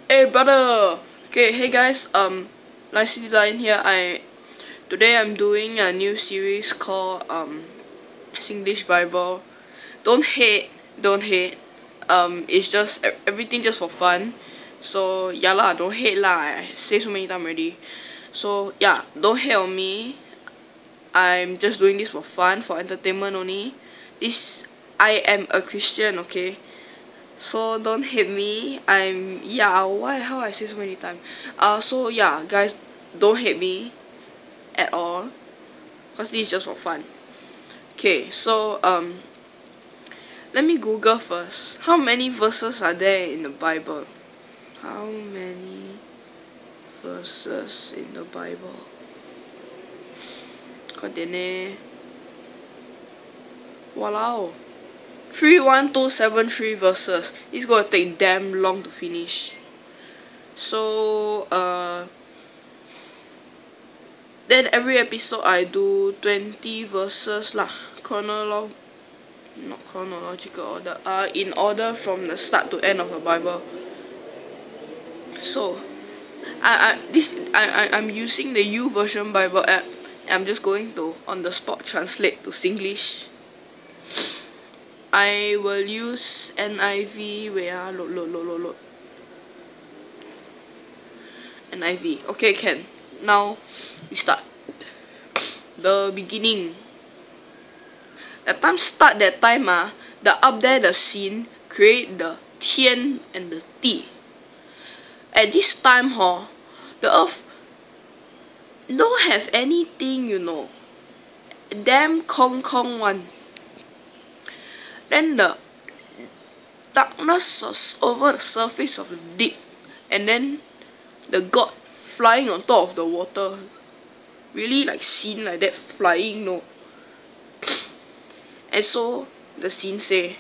Hey brother. Okay, hey guys, City Lion here. Today I'm doing a new series called Singlish Bible. Don't hate. It's just everything just for fun. So yeah lah, don't hate lah. I say so many times already. So yeah, don't hate on me. I'm just doing this for fun, for entertainment only. I am a Christian, okay? So don't hate me. How I say so many times. So yeah, guys, don't hate me at all, cause this is just for fun. Okay, so let me Google first. How many verses are there in the Bible? How many verses in the Bible? 快点呢 Walao, 31273 verses. It's gonna take damn long to finish. So then every episode I do 20 verses lah. Not chronological order. In order from the start to end of the Bible. So I'm using the YouVersion Bible app. I'm just going to on the spot translate to Singlish. I will use NIV. Load. NIV. Okay, can. Now we start. The beginning. That time the up there the scene create the 天 and the 地. At this time the earth don't have anything, you know. Damn kong one. Then the darkness was over the surface of the deep, and then the God flying on top of the water. Really like scene like that flying, no. And so the scene say,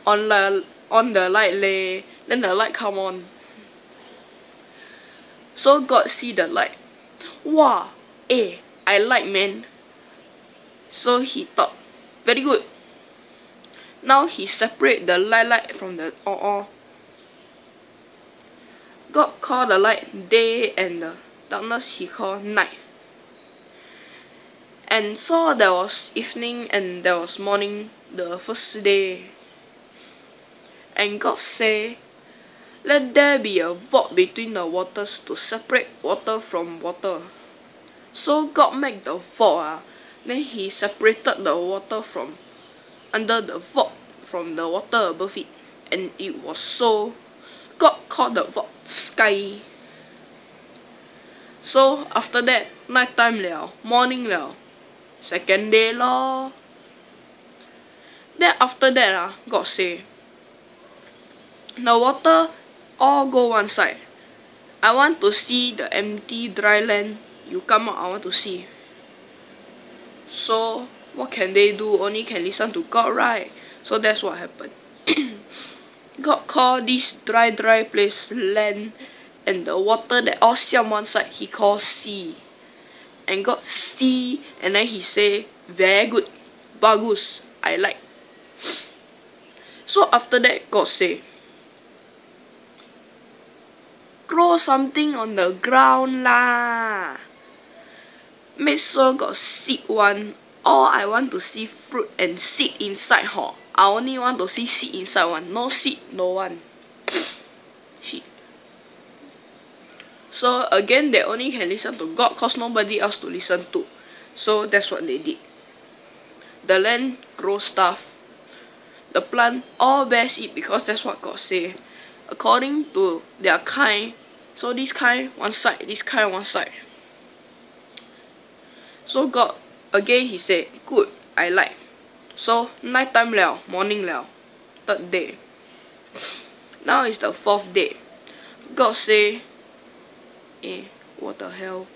on the light lay, then the light come on. So God see the light. Wow, I like, man. So he thought, very good. Now he separate the light from the God call the light day and the darkness he call night. And so there was evening and there was morning the first day. And God say, let there be a void between the waters to separate water from water. So God made the void. Then he separated the water from under the void from the water above it. And it was so. God called the void sky. So after that, night time liao, morning liao, second day lor. Then after that God say, the water all go one side. I want to see the empty dry land. You come out, I want to see. So what can they do? Only can listen to God, right? So that's what happened. God called this dry place land, and the water that all siam one side he called sea. And God see, and then he say, very good, bagus, I like. So after that God say, grow something on the ground lah. Make sure got seed one. All I want to see fruit and seed inside I only want to see seed inside one. No seed, no one. Shit. So again they only can listen to God cause nobody else to listen to. So that's what they did. The land grows stuff. The plant all bears it because that's what God say. According to their kind. So this kind one side, this kind one side. So God again he said, good, I like. So night time liao, morning liao, third day. Now is the fourth day. God say, what the hell?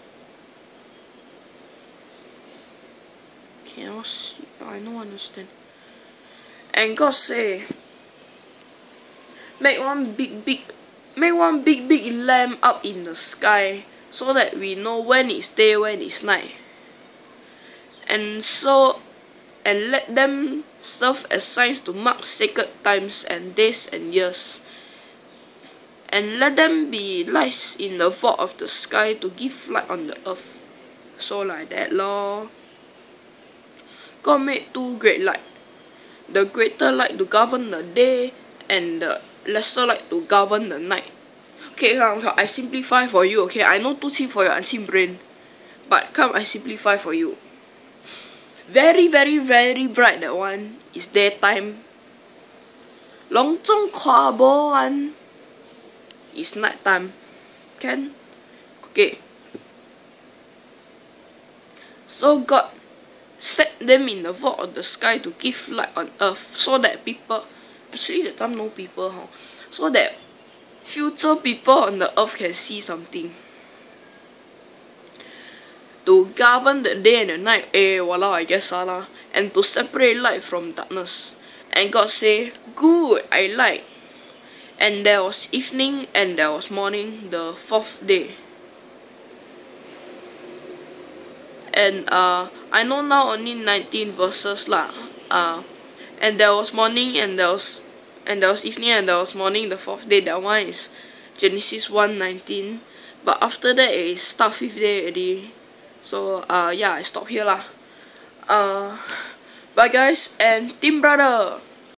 Cannot see, I don't understand. And God say, make one big lamp up in the sky so that we know when it's day, when it's night. And let them serve as signs to mark sacred times and days and years. and let them be lights in the vault of the sky to give light on the earth. So like that lor. God made two great light. The greater light to govern the day, and the lesser light to govern the night. Okay, I simplify for you, okay? I know too cheap for your unseen brain, but come, I simplify for you. Very, very, very bright, that one is daytime. 隆中看无完 is night time. Can? Okay. So God set them in the vault of the sky to give light on earth, so that people, actually that time no people, huh? So that future people on the earth can see something. To govern the day and the night, walao, I guess lah, and to separate light from darkness. And God say, good, I like. And there was evening and there was morning, the fourth day. And I know now only 19 verses lah. And there was morning and there was evening and there was morning, the fourth day. That one is Genesis 1:19. But after that it is start fifth day already. So yeah, I stop here lah. Bye guys, and Team Brother.